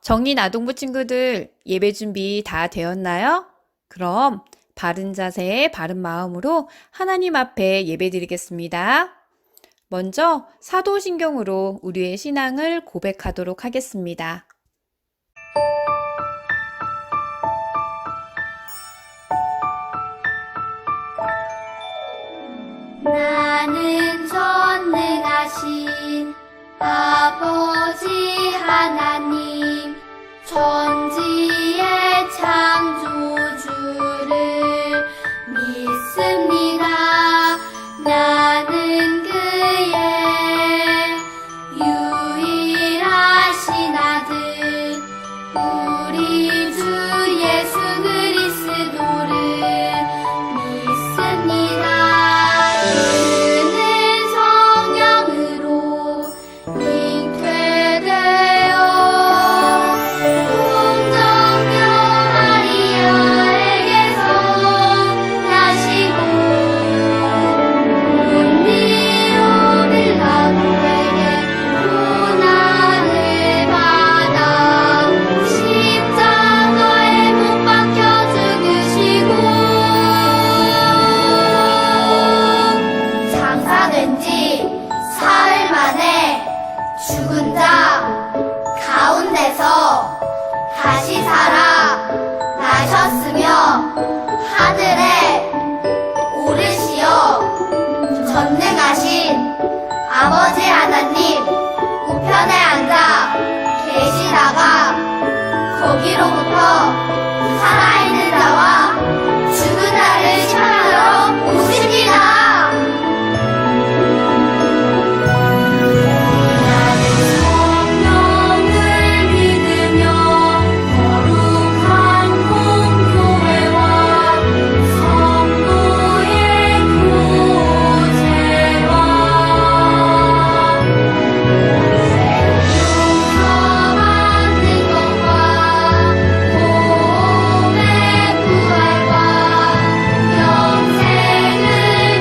정인 아동부 친구들, 예배 준비 다 되었나요? 그럼 바른 자세, 바른 마음으로 하나님 앞에 예배 드리겠습니다. 먼저 사도신경으로 우리의 신앙을 고백하도록 하겠습니다. 나는 전능하신 아버지 하나님, 천지의 창조주를 믿습니다. 나는 그의 유일하신 아들, 우리 주 예수 그리스도를 믿습니다. 그는 성령으로 잉태되어 동정녀 마리아에게서 나시고 본디오 빌라도에게 고난을 받아 십자가에 못 박혀 죽으시고 장사된 지 사흘 만에 죽은 자 가운데서 다시 살아 나셨으며 하늘에 오르시어 전능하신 아버지 하나님 우편에 앉아 계시다가 거기로부터 살아있는 자와 죽은 자를 심판하러 오십니다. 나는 성령을 믿으며 거룩한 공교회와 성도의 교제와 용서받는 것과 몸의 부활과 영생을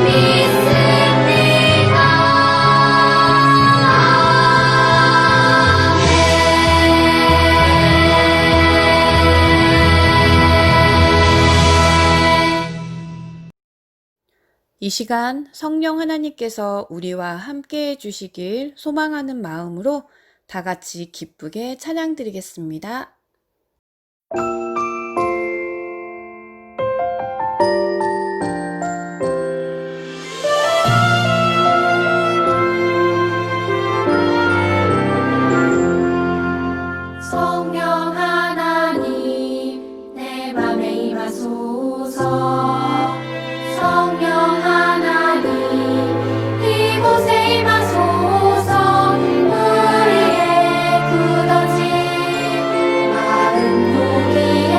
믿습니다. 이 시간 성령 하나님께서 우리와 함께 해주시길 소망하는 마음으로 다 같이 기쁘게 찬양 드리겠습니다. 성령 하나님 내 맘에 임하소서. 성령 하나님 이곳에 임하소서. 우리의 굳어진 마음 녹이어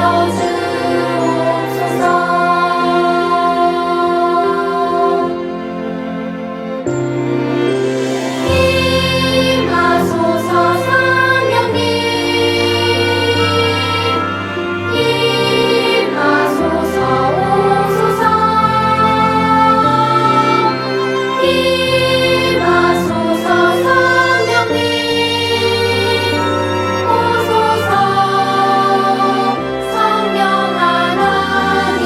주옵소서. 임하소서. 성령님 임하소서. 오소서. 임하소서. 성령님 오소서. 성령 하나님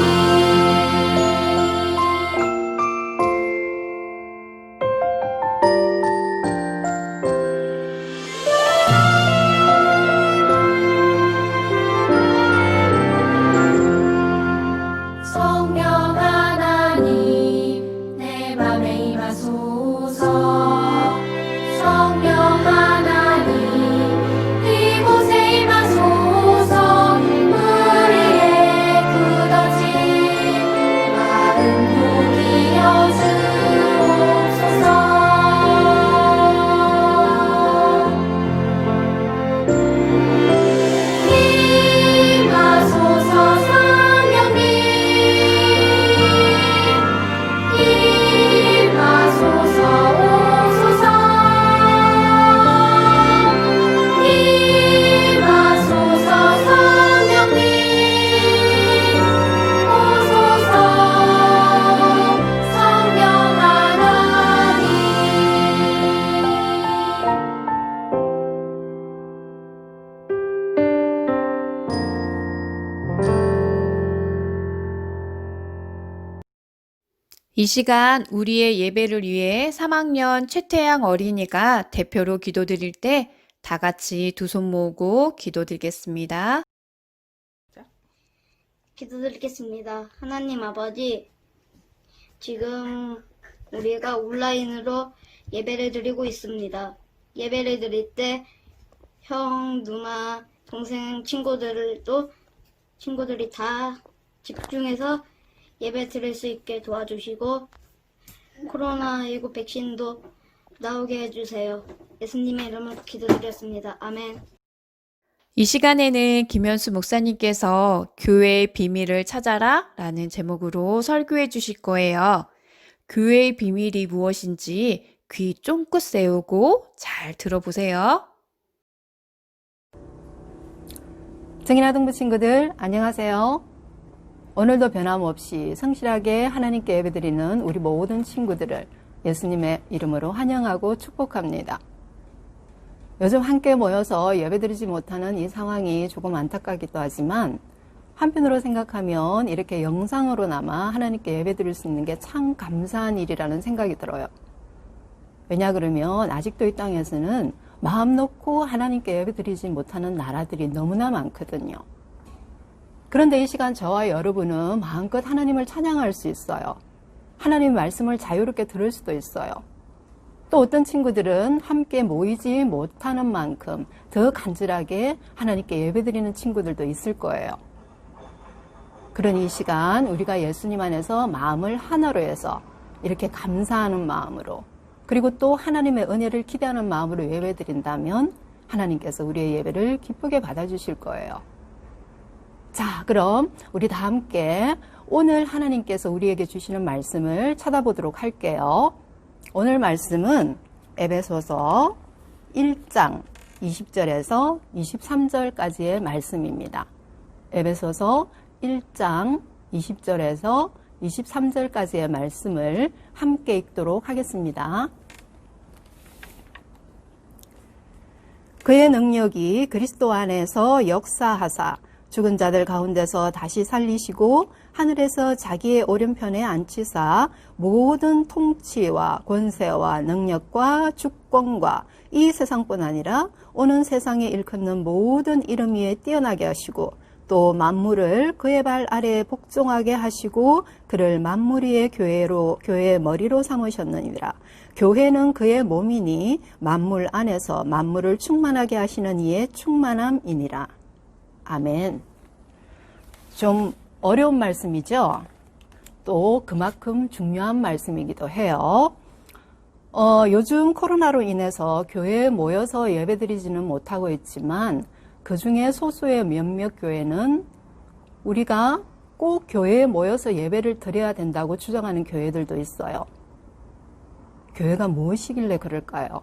성령 하나님 내 맘에 임하소서. 성령 하나님 이곳에 임하소서. 우리의 굳어진 마음 녹이어 주옵소서. 임하소서. 성령님 임하소서. 이 시간 우리의 예배를 위해 3학년 최태양 어린이가 대표로 기도드릴 때 다 같이 두 손 모으고 기도드리겠습니다. 기도드리겠습니다. 하나님 아버지, 지금 우리가 온라인으로 예배를 드리고 있습니다. 예배를 드릴 때 형, 누나, 동생, 친구들이 다 집중해서 예배 드릴 수 있게 도와주시고 코로나19 백신도 나오게 해주세요. 예수님의 이름으로 기도드렸습니다. 아멘. 이 시간에는 김현수 목사님께서 교회의 비밀을 찾아라 라는 제목으로 설교해 주실 거예요. 교회의 비밀이 무엇인지 귀 쫑긋 세우고 잘 들어보세요. 정인아동부 친구들 안녕하세요. 오늘도 변함없이 성실하게 하나님께 예배드리는 우리 모든 친구들을 예수님의 이름으로 환영하고 축복합니다. 요즘 함께 모여서 예배드리지 못하는 이 상황이 조금 안타깝기도 하지만 한편으로 생각하면 이렇게 영상으로나마 하나님께 예배드릴 수 있는 게 참 감사한 일이라는 생각이 들어요. 왜냐 그러면 아직도 이 땅에서는 마음 놓고 하나님께 예배드리지 못하는 나라들이 너무나 많거든요. 그런데 이 시간 저와 여러분은 마음껏 하나님을 찬양할 수 있어요. 하나님의 말씀을 자유롭게 들을 수도 있어요. 또 어떤 친구들은 함께 모이지 못하는 만큼 더 간절하게 하나님께 예배드리는 친구들도 있을 거예요. 그런 이 시간 우리가 예수님 안에서 마음을 하나로 해서 이렇게 감사하는 마음으로 그리고 또 하나님의 은혜를 기대하는 마음으로 예배드린다면 하나님께서 우리의 예배를 기쁘게 받아주실 거예요. 자, 그럼 우리 다 함께 오늘 하나님께서 우리에게 주시는 말씀을 찾아보도록 할게요. 오늘 말씀은 에베소서 1장 20절에서 23절까지의 말씀입니다. 에베소서 1장 20절에서 23절까지의 말씀을 함께 읽도록 하겠습니다. 그의 능력이 그리스도 안에서 역사하사 죽은 자들 가운데서 다시 살리시고 하늘에서 자기의 오른편에 앉히사 모든 통치와 권세와 능력과 주권과 이 세상뿐 아니라 오는 세상에 일컫는 모든 이름 위에 뛰어나게 하시고 또 만물을 그의 발 아래에 복종하게 하시고 그를 만물 위의 교회의 머리로 삼으셨느니라. 교회는 그의 몸이니 만물 안에서 만물을 충만하게 하시는 이의 충만함이니라. 아멘. 좀 어려운 말씀이죠? 또 그만큼 중요한 말씀이기도 해요. 요즘 코로나로 인해서 교회에 모여서 예배드리지는 못하고 있지만 그 중에 소수의 몇몇 교회는 우리가 꼭 교회에 모여서 예배를 드려야 된다고 주장하는 교회들도 있어요. 교회가 무엇이길래 그럴까요?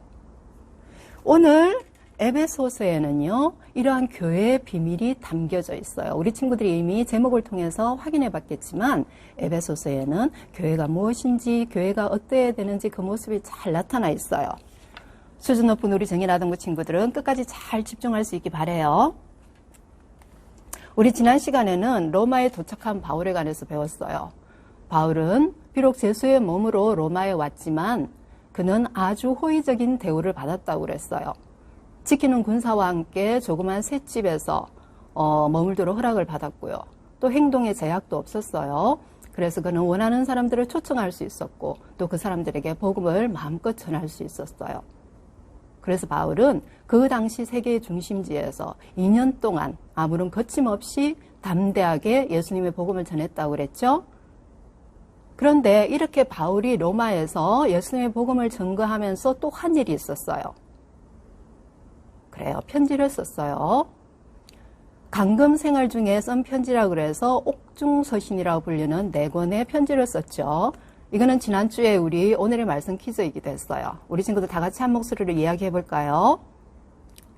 오늘 에베소서에는요, 이러한 교회의 비밀이 담겨져 있어요. 우리 친구들이 이미 제목을 통해서 확인해 봤겠지만, 에베소서에는 교회가 무엇인지, 교회가 어때야 되는지 그 모습이 잘 나타나 있어요. 수준 높은 우리 정인아동부 친구들은 끝까지 잘 집중할 수 있기 바라요. 우리 지난 시간에는 로마에 도착한 바울에 관해서 배웠어요. 바울은 비록 제수의 몸으로 로마에 왔지만 그는 아주 호의적인 대우를 받았다고 그랬어요. 지키는 군사와 함께 조그만 셋집에서 머물도록 허락을 받았고요. 또 행동에 제약도 없었어요. 그래서 그는 원하는 사람들을 초청할 수 있었고 또 그 사람들에게 복음을 마음껏 전할 수 있었어요. 그래서 바울은 그 당시 세계의 중심지에서 2년 동안 아무런 거침없이 담대하게 예수님의 복음을 전했다고 그랬죠. 그런데 이렇게 바울이 로마에서 예수님의 복음을 전거하면서 또 한 일이 있었어요. 그래요. 편지를 썼어요. 감금 생활 중에 쓴 편지라고 그래서 옥중서신이라고 불리는 4권의 편지를 썼죠. 이거는 지난주에 우리 오늘의 말씀 퀴즈이기도 했어요. 우리 친구들 다 같이 한 목소리로 이야기해 볼까요?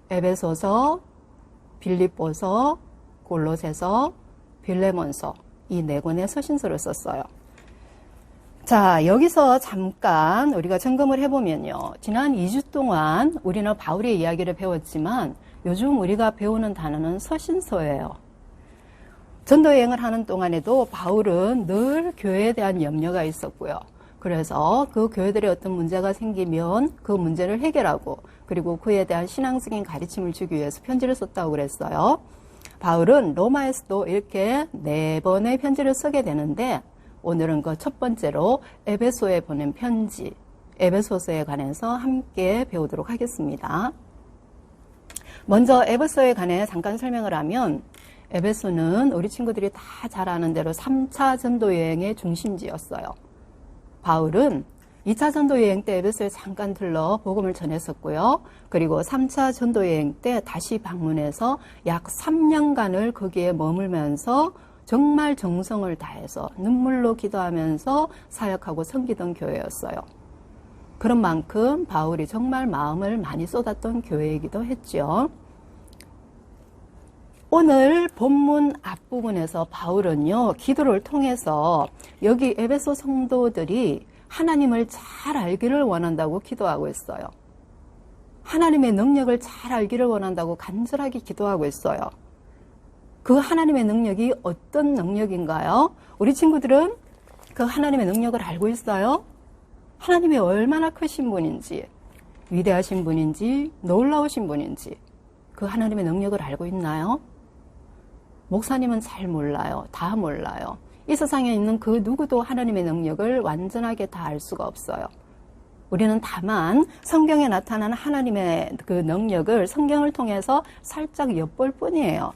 에베소서, 빌립보서, 골로새서, 빌레몬서 이 4권의 서신서를 썼어요. 자, 여기서 잠깐 우리가 점검을 해보면요. 지난 2주 동안 우리는 바울의 이야기를 배웠지만 요즘 우리가 배우는 단어는 서신서예요. 전도 여행을 하는 동안에도 바울은 늘 교회에 대한 염려가 있었고요. 그래서 그 교회들의 어떤 문제가 생기면 그 문제를 해결하고 그리고 그에 대한 신앙적인 가르침을 주기 위해서 편지를 썼다고 그랬어요. 바울은 로마에서도 이렇게 4번의 편지를 쓰게 되는데 오늘은 그 첫 번째로 에베소에 보낸 편지, 에베소서에 관해서 함께 배우도록 하겠습니다. 먼저 에베소에 관해 잠깐 설명을 하면 에베소는 우리 친구들이 다 잘 아는 대로 3차 전도 여행의 중심지였어요. 바울은 2차 전도 여행 때 에베소에 잠깐 들러 복음을 전했었고요. 그리고 3차 전도 여행 때 다시 방문해서 약 3년간을 거기에 머물면서 정말 정성을 다해서 눈물로 기도하면서 사역하고 섬기던 교회였어요. 그런 만큼 바울이 정말 마음을 많이 쏟았던 교회이기도 했죠. 오늘 본문 앞부분에서 바울은요, 기도를 통해서 여기 에베소 성도들이 하나님을 잘 알기를 원한다고 기도하고 있어요. 하나님의 능력을 잘 알기를 원한다고 간절하게 기도하고 있어요. 그 하나님의 능력이 어떤 능력인가요? 우리 친구들은 그 하나님의 능력을 알고 있어요? 하나님이 얼마나 크신 분인지, 위대하신 분인지, 놀라우신 분인지 그 하나님의 능력을 알고 있나요? 목사님은 잘 몰라요. 다 몰라요. 이 세상에 있는 그 누구도 하나님의 능력을 완전하게 다 알 수가 없어요. 우리는 다만 성경에 나타난 하나님의 그 능력을 성경을 통해서 살짝 엿볼 뿐이에요.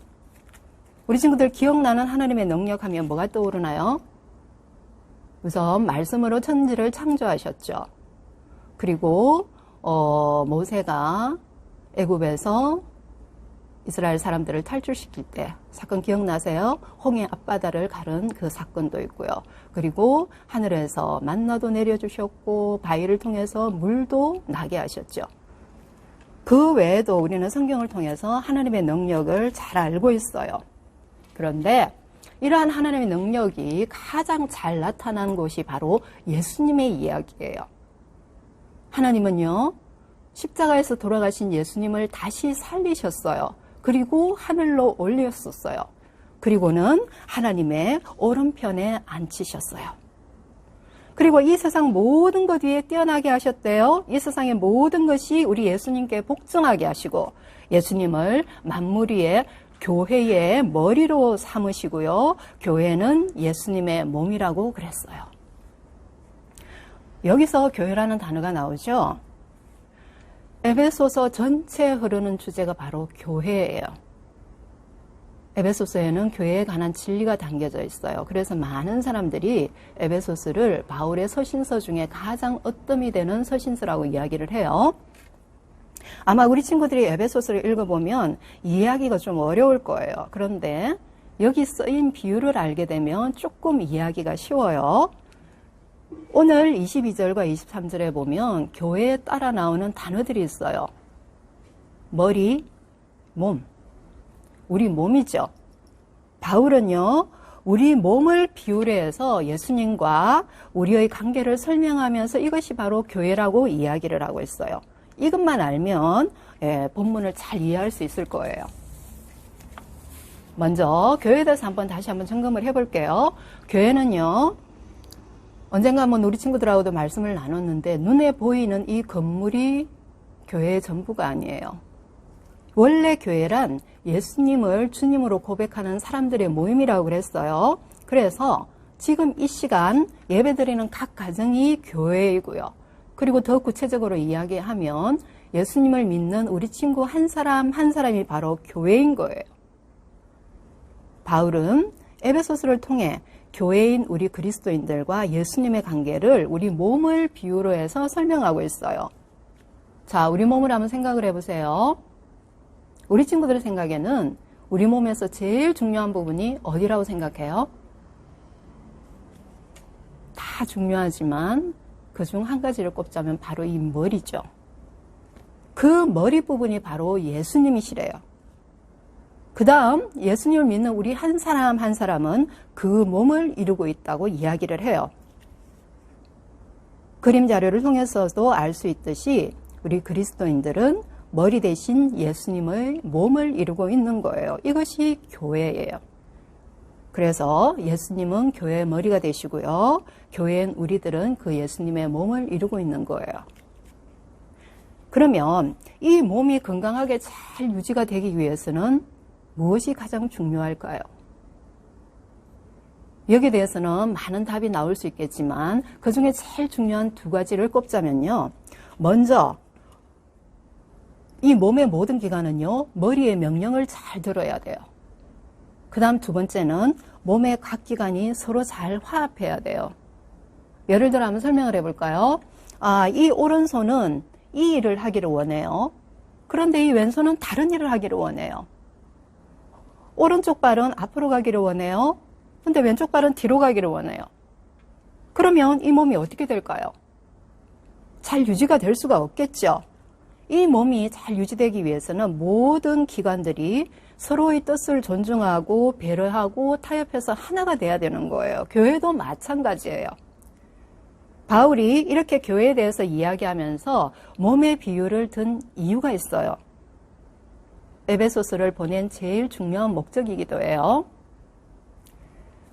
우리 친구들 기억나는 하나님의 능력 하면 뭐가 떠오르나요? 우선 말씀으로 천지를 창조하셨죠. 그리고 모세가 애굽에서 이스라엘 사람들을 탈출시킬 때 사건 기억나세요? 홍해 앞바다를 가른 그 사건도 있고요. 그리고 하늘에서 만나도 내려주셨고 바위를 통해서 물도 나게 하셨죠. 그 외에도 우리는 성경을 통해서 하나님의 능력을 잘 알고 있어요. 그런데 이러한 하나님의 능력이 가장 잘 나타난 곳이 바로 예수님의 이야기예요. 하나님은요, 십자가에서 돌아가신 예수님을 다시 살리셨어요. 그리고 하늘로 올렸었어요. 그리고는 하나님의 오른편에 앉히셨어요. 그리고 이 세상 모든 것 위에 뛰어나게 하셨대요. 이 세상의 모든 것이 우리 예수님께 복종하게 하시고 예수님을 만물 위에 교회의 머리로 삼으시고요. 교회는 예수님의 몸이라고 그랬어요. 여기서 교회라는 단어가 나오죠. 에베소서 전체에 흐르는 주제가 바로 교회예요. 에베소서에는 교회에 관한 진리가 담겨져 있어요. 그래서 많은 사람들이 에베소서를 바울의 서신서 중에 가장 으뜸이 되는 서신서라고 이야기를 해요. 아마 우리 친구들이 에베소서를 읽어보면 이해하기가 좀 어려울 거예요. 그런데 여기 쓰인 비유를 알게 되면 조금 이해하기가 쉬워요. 오늘 22절과 23절에 보면 교회에 따라 나오는 단어들이 있어요. 머리, 몸. 우리 몸이죠. 바울은요, 우리 몸을 비유로 해서 예수님과 우리의 관계를 설명하면서 이것이 바로 교회라고 이야기를 하고 있어요. 이것만 알면 본문을 잘 이해할 수 있을 거예요. 먼저 교회에 대해서 다시 한번 점검을 해볼게요. 교회는요, 언젠가 한번 우리 친구들하고도 말씀을 나눴는데 눈에 보이는 이 건물이 교회의 전부가 아니에요. 원래 교회란 예수님을 주님으로 고백하는 사람들의 모임이라고 그랬어요. 그래서 지금 이 시간 예배드리는 각 가정이 교회이고요. 그리고 더 구체적으로 이야기하면 예수님을 믿는 우리 친구 한 사람 한 사람이 바로 교회인 거예요. 바울은 에베소서를 통해 교회인 우리 그리스도인들과 예수님의 관계를 우리 몸을 비유로 해서 설명하고 있어요. 자, 우리 몸을 한번 생각을 해보세요. 우리 친구들의 생각에는 우리 몸에서 제일 중요한 부분이 어디라고 생각해요? 다 중요하지만 그중 한 가지를 꼽자면 바로 이 머리죠. 그 머리 부분이 바로 예수님이시래요. 그 다음 예수님을 믿는 우리 한 사람 한 사람은 그 몸을 이루고 있다고 이야기를 해요. 그림 자료를 통해서도 알 수 있듯이 우리 그리스도인들은 머리 대신 예수님의 몸을 이루고 있는 거예요. 이것이 교회예요. 그래서 예수님은 교회의 머리가 되시고요. 교회엔 우리들은 그 예수님의 몸을 이루고 있는 거예요. 그러면 이 몸이 건강하게 잘 유지가 되기 위해서는 무엇이 가장 중요할까요? 여기에 대해서는 많은 답이 나올 수 있겠지만 그 중에 제일 중요한 두 가지를 꼽자면요. 먼저 이 몸의 모든 기관은요. 머리의 명령을 잘 들어야 돼요. 그 다음 두 번째는 몸의 각 기관이 서로 잘 화합해야 돼요. 예를 들어 한번 설명을 해볼까요? 이 오른손은 이 일을 하기를 원해요. 그런데 이 왼손은 다른 일을 하기를 원해요. 오른쪽 발은 앞으로 가기를 원해요. 근데 왼쪽 발은 뒤로 가기를 원해요. 그러면 이 몸이 어떻게 될까요? 잘 유지가 될 수가 없겠죠. 이 몸이 잘 유지되기 위해서는 모든 기관들이 서로의 뜻을 존중하고 배려하고 타협해서 하나가 돼야 되는 거예요. 교회도 마찬가지예요. 바울이 이렇게 교회에 대해서 이야기하면서 몸의 비유를 든 이유가 있어요. 에베소서를 보낸 제일 중요한 목적이기도 해요.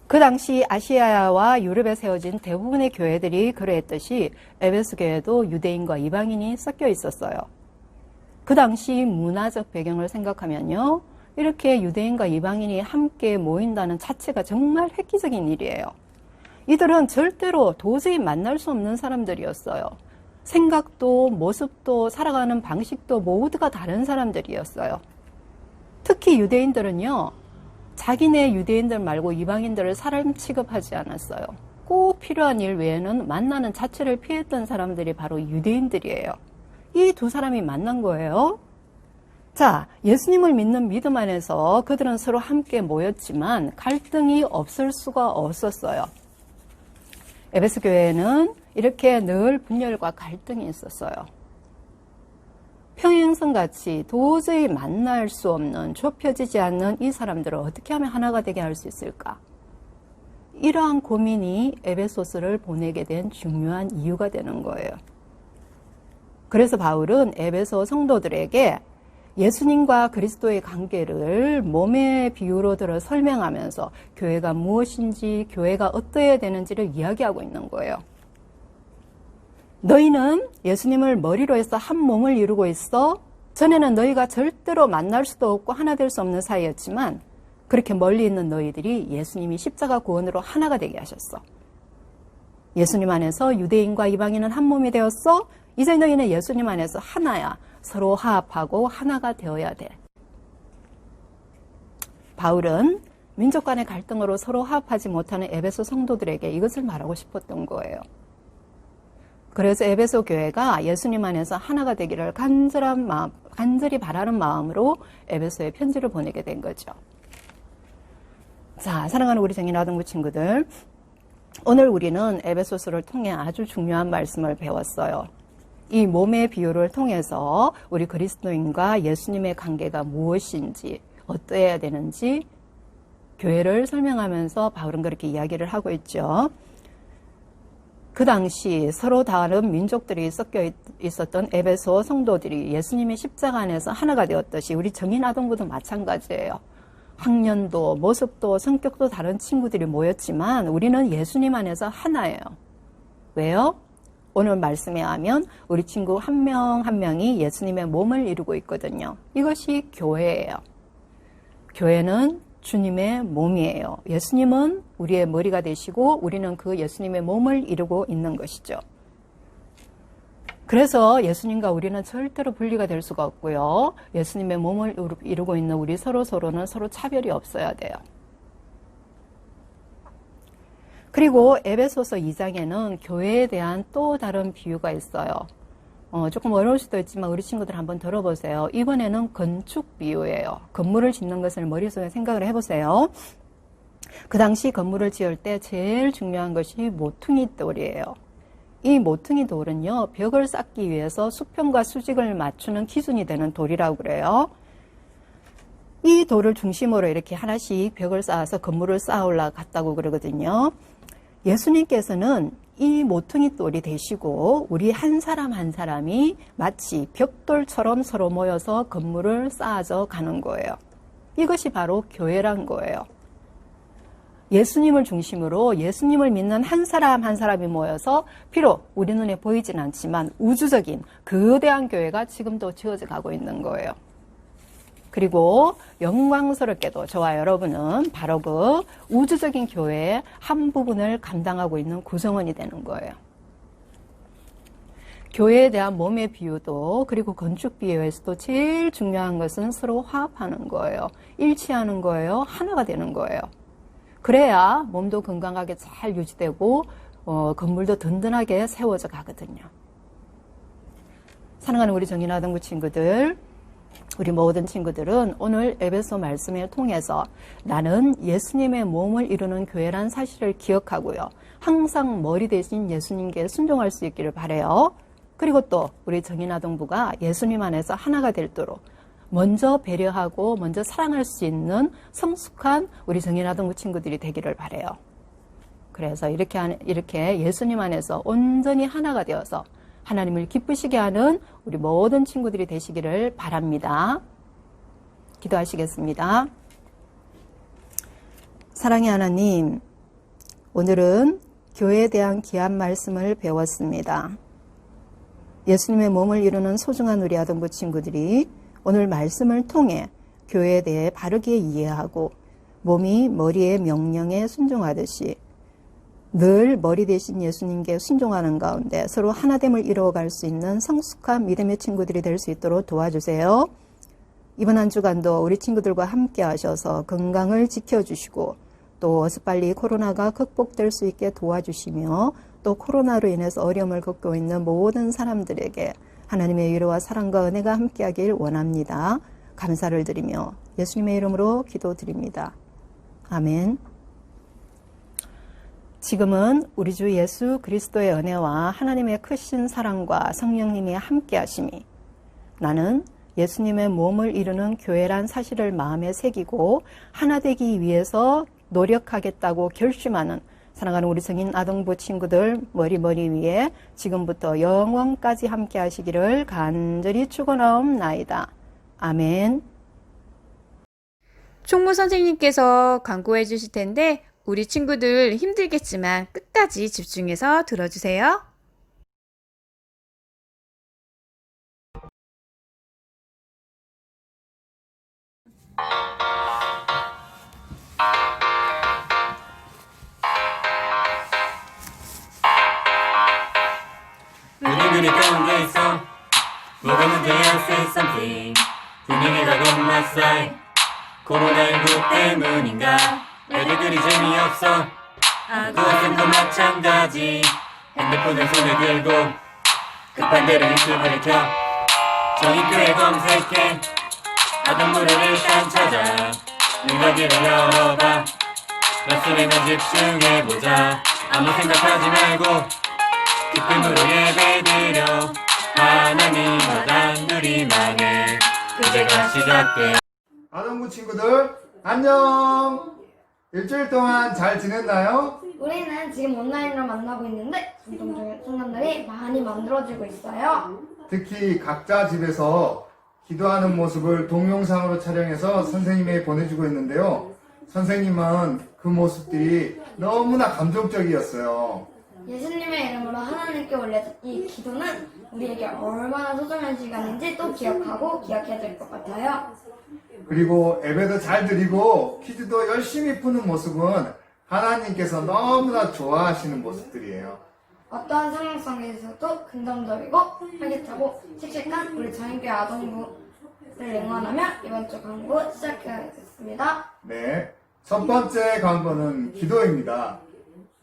그 당시 아시아와 유럽에 세워진 대부분의 교회들이 그러했듯이 에베소 교회도 유대인과 이방인이 섞여 있었어요. 그 당시 문화적 배경을 생각하면요. 이렇게 유대인과 이방인이 함께 모인다는 자체가 정말 획기적인 일이에요. 이들은 절대로 도저히 만날 수 없는 사람들이었어요. 생각도 모습도 살아가는 방식도 모두가 다른 사람들이었어요. 특히 유대인들은요. 자기네 유대인들 말고 이방인들을 사람 취급하지 않았어요. 꼭 필요한 일 외에는 만나는 자체를 피했던 사람들이 바로 유대인들이에요. 이 두 사람이 만난 거예요. 자, 예수님을 믿는 믿음 안에서 그들은 서로 함께 모였지만 갈등이 없을 수가 없었어요. 에베소 교회에는 이렇게 늘 분열과 갈등이 있었어요. 평행선같이 도저히 만날 수 없는 좁혀지지 않는 이 사람들을 어떻게 하면 하나가 되게 할 수 있을까? 이러한 고민이 에베소서를 보내게 된 중요한 이유가 되는 거예요. 그래서 바울은 에베소 성도들에게 예수님과 그리스도의 관계를 몸의 비유로 들어 설명하면서 교회가 무엇인지, 교회가 어떠해야 되는지를 이야기하고 있는 거예요. 너희는 예수님을 머리로 해서 한 몸을 이루고 있어. 전에는 너희가 절대로 만날 수도 없고 하나 될 수 없는 사이였지만 그렇게 멀리 있는 너희들이 예수님이 십자가 구원으로 하나가 되게 하셨어. 예수님 안에서 유대인과 이방인은 한 몸이 되었어. 이제 너희는 예수님 안에서 하나야. 서로 화합하고 하나가 되어야 돼. 바울은 민족 간의 갈등으로 서로 화합하지 못하는 에베소 성도들에게 이것을 말하고 싶었던 거예요. 그래서 에베소 교회가 예수님 안에서 하나가 되기를 간절히 바라는 마음으로 에베소에 편지를 보내게 된 거죠. 자, 사랑하는 우리 정인 아동부 친구들, 오늘 우리는 에베소서를 통해 아주 중요한 말씀을 배웠어요. 이 몸의 비유를 통해서 우리 그리스도인과 예수님의 관계가 무엇인지, 어떠해야 되는지 교회를 설명하면서 바울은 그렇게 이야기를 하고 있죠. 그 당시 서로 다른 민족들이 섞여 있었던 에베소 성도들이 예수님의 십자가 안에서 하나가 되었듯이 우리 정인 아동부도 마찬가지예요. 학년도, 모습도, 성격도 다른 친구들이 모였지만 우리는 예수님 안에서 하나예요. 왜요? 오늘 말씀에 하면 우리 친구 한 명 한 명이 예수님의 몸을 이루고 있거든요. 이것이 교회예요. 교회는 주님의 몸이에요. 예수님은 우리의 머리가 되시고 우리는 그 예수님의 몸을 이루고 있는 것이죠. 그래서 예수님과 우리는 절대로 분리가 될 수가 없고요. 예수님의 몸을 이루고 있는 우리 서로는 서로 차별이 없어야 돼요. 그리고 에베소서 2장에는 교회에 대한 또 다른 비유가 있어요. 조금 어려울 수도 있지만 우리 친구들 한번 들어보세요. 이번에는 건축 비유예요. 건물을 짓는 것을 머릿속에 생각을 해보세요. 그 당시 건물을 지을 때 제일 중요한 것이 모퉁이 돌이에요. 이 모퉁이 돌은요, 벽을 쌓기 위해서 수평과 수직을 맞추는 기준이 되는 돌이라고 그래요. 이 돌을 중심으로 이렇게 하나씩 벽을 쌓아서 건물을 쌓아 올라갔다고 그러거든요. 예수님께서는 이 모퉁이 돌이 되시고 우리 한 사람 한 사람이 마치 벽돌처럼 서로 모여서 건물을 쌓아져 가는 거예요. 이것이 바로 교회란 거예요. 예수님을 중심으로 예수님을 믿는 한 사람 한 사람이 모여서 비록 우리 눈에 보이진 않지만 우주적인 거대한 교회가 지금도 지어져 가고 있는 거예요. 그리고 영광스럽게도 저와 여러분은 바로 그 우주적인 교회의 한 부분을 감당하고 있는 구성원이 되는 거예요. 교회에 대한 몸의 비유도 그리고 건축 비유에서도 제일 중요한 것은 서로 화합하는 거예요. 일치하는 거예요. 하나가 되는 거예요. 그래야 몸도 건강하게 잘 유지되고 건물도 든든하게 세워져 가거든요. 사랑하는 우리 정인아동부 친구들, 우리 모든 친구들은 오늘 에베소 말씀을 통해서 나는 예수님의 몸을 이루는 교회란 사실을 기억하고요. 항상 머리 대신 예수님께 순종할 수 있기를 바라요. 그리고 또 우리 정인아동부가 예수님 안에서 하나가 되도록 먼저 배려하고 먼저 사랑할 수 있는 성숙한 우리 정인아동부 친구들이 되기를 바라요. 그래서 이렇게 예수님 안에서 온전히 하나가 되어서 하나님을 기쁘시게 하는 우리 모든 친구들이 되시기를 바랍니다. 기도하시겠습니다. 사랑의 하나님, 오늘은 교회에 대한 귀한 말씀을 배웠습니다. 예수님의 몸을 이루는 소중한 우리 아동부 친구들이 오늘 말씀을 통해 교회에 대해 바르게 이해하고 몸이 머리의 명령에 순종하듯이 늘 머리 대신 예수님께 순종하는 가운데 서로 하나됨을 이루어갈 수 있는 성숙한 믿음의 친구들이 될 수 있도록 도와주세요. 이번 한 주간도 우리 친구들과 함께 하셔서 건강을 지켜주시고 또 어서 빨리 코로나가 극복될 수 있게 도와주시며 또 코로나로 인해서 어려움을 겪고 있는 모든 사람들에게 하나님의 위로와 사랑과 은혜가 함께하길 원합니다. 감사를 드리며 예수님의 이름으로 기도드립니다. 아멘. 지금은 우리 주 예수 그리스도의 은혜와 하나님의 크신 사랑과 성령님의 함께하심이 나는 예수님의 몸을 이루는 교회란 사실을 마음에 새기고 하나 되기 위해서 노력하겠다고 결심하는 사랑하는 우리 성인 아동부 친구들 머리 위에 지금부터 영원까지 함께 하시기를 간절히 축원하옵나이다. 아멘. 총무 선생님께서 광고해 주실 텐데 우리 친구들 힘들겠지만 끝까지 집중해서 들어주세요. 우리들이 가운데 있어 뭐가 문제야 say something 분명히 가고 맞서 코로나19 때문인가 애들이 재미없어 그것도 마찬가지 핸드폰을 손에 들고 급한 대로 유튜브를 켜 정인교회 검색해 아동부를 일단 찾아 눈가기를 열어봐 말씀에만 집중해보자 아무 생각하지 말고 기쁨으로 예배드려 하나님과 단둘이 만에 그제가 시작돼. 아동부 친구들 안녕. 일주일 동안 잘 지냈나요? 우리는 지금 온라인으로 만나고 있는데 감동적인 순간들이 많이 만들어지고 있어요. 특히 각자 집에서 기도하는 모습을 동영상으로 촬영해서 선생님에게 보내주고 있는데요. 선생님은 그 모습들이 너무나 감동적이었어요. 예수님의 이름으로 하나님께 올려진 이 기도는 우리에게 얼마나 소중한 시간인지 또 기억하고 기억해야 될 것 같아요. 그리고 예배도 잘 드리고 퀴즈도 열심히 푸는 모습은 하나님께서 너무나 좋아하시는 모습들이에요. 어떠한 상황 속에서도 긍정적이고 활기차고 씩씩한 우리 정인교회 아동부를 응원하며 이번 주 광고 시작하겠습니다. 네, 첫 번째 광고는 기도입니다.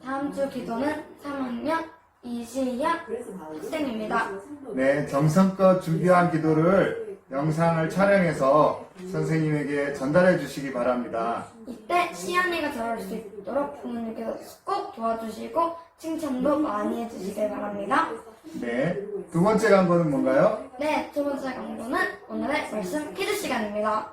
다음 주 기도는 3학년 이시현 학생입니다. 네, 정성껏 준비한 기도를 영상을 촬영해서 선생님에게 전달해 주시기 바랍니다. 이때 시연이가 잘할 수 있도록 부모님께서 꼭 도와주시고 칭찬도 많이 해주시길 바랍니다. 네, 두 번째 광고는 뭔가요? 네, 두 번째 강도는 오늘의 말씀 퀴즈 시간입니다.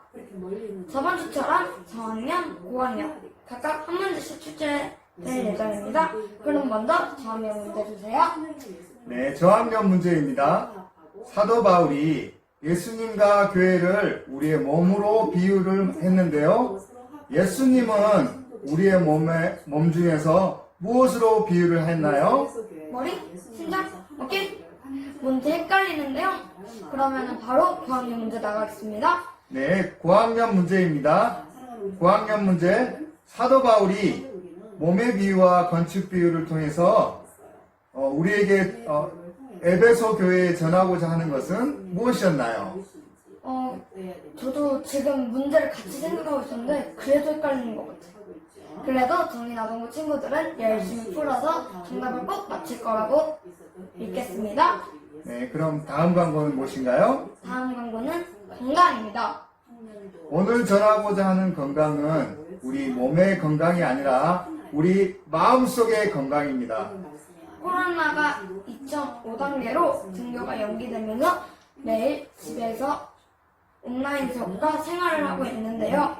저번 주처럼 저학년, 고학년 각각 한 문제씩 출제될 예정입니다. 그럼 먼저 저학년 문제 주세요. 네, 저학년 문제입니다. 사도 바울이 예수님과 교회를 우리의 몸으로 비유를 했는데요. 예수님은 우리의 몸 중에서 무엇으로 비유를 했나요? 머리, 심장, 어깨? 문제 헷갈리는데요. 그러면 바로 고학년 문제 나가겠습니다. 네, 고학년 문제입니다. 고학년 문제. 사도 바울이 몸의 비유와 건축 비유를 통해서 우리에게 에베소 교회에 전하고자 하는 것은 무엇이었나요? 저도 지금 문제를 같이 생각하고 있었는데 그래도 헷갈리는 것 같아요. 그래도 정리나동부 친구들은 열심히 풀어서 정답을 꼭 맞힐 거라고 믿겠습니다. 네, 그럼 다음 광고는 무엇인가요? 다음 광고는 건강입니다. 오늘 전하고자 하는 건강은 우리 몸의 건강이 아니라 우리 마음속의 건강입니다. 코로나가 2.5단계로 등교가 연기되면서 매일 집에서 온라인 수업과 생활을 하고 있는데요.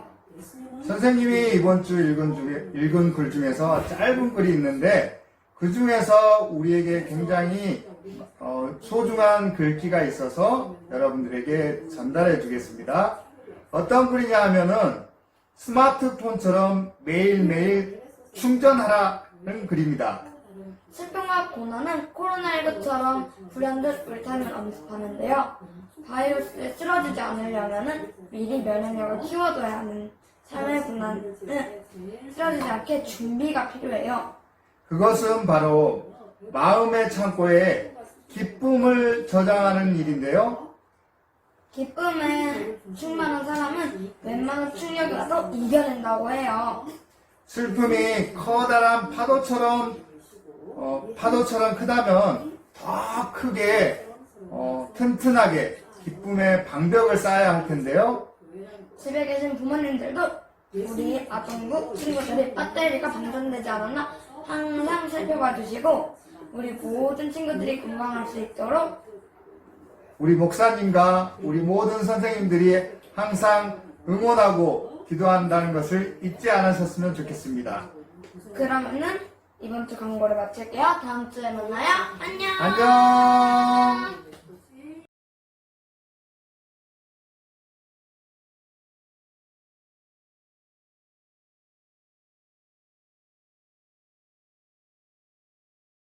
선생님이 이번 주 읽은 글 중에서 짧은 글이 있는데 그 중에서 우리에게 굉장히 소중한 글귀가 있어서 여러분들에게 전달해 주겠습니다. 어떤 글이냐 하면은 스마트폰처럼 매일매일 충전하라는 글입니다. 슬픔과 고난은 코로나19처럼 불현듯 울타면 엄습하는데요. 바이러스에 쓰러지지 않으려면 미리 면역력을 키워둬야 하는 삶의 고난은 쓰러지지 않게 준비가 필요해요. 그것은 바로 마음의 창고에 기쁨을 저장하는 일인데요. 기쁨에 충만한 사람은 웬만한 충격이 와도 이겨낸다고 해요. 슬픔이 커다란 파도처럼 크다면 더 크게 튼튼하게 기쁨의 방벽을 쌓아야 할 텐데요. 집에 계신 부모님들도 우리 아동부 친구들이 배터리가 방전되지 않았나 항상 살펴봐 주시고 우리 모든 친구들이 건강할 수 있도록 우리 목사님과 우리 모든 선생님들이 항상 응원하고 기도한다는 것을 잊지 않으셨으면 좋겠습니다. 그러면은 이번 주 광고를 마칠게요. 다음 주에 만나요. 안녕. 안녕!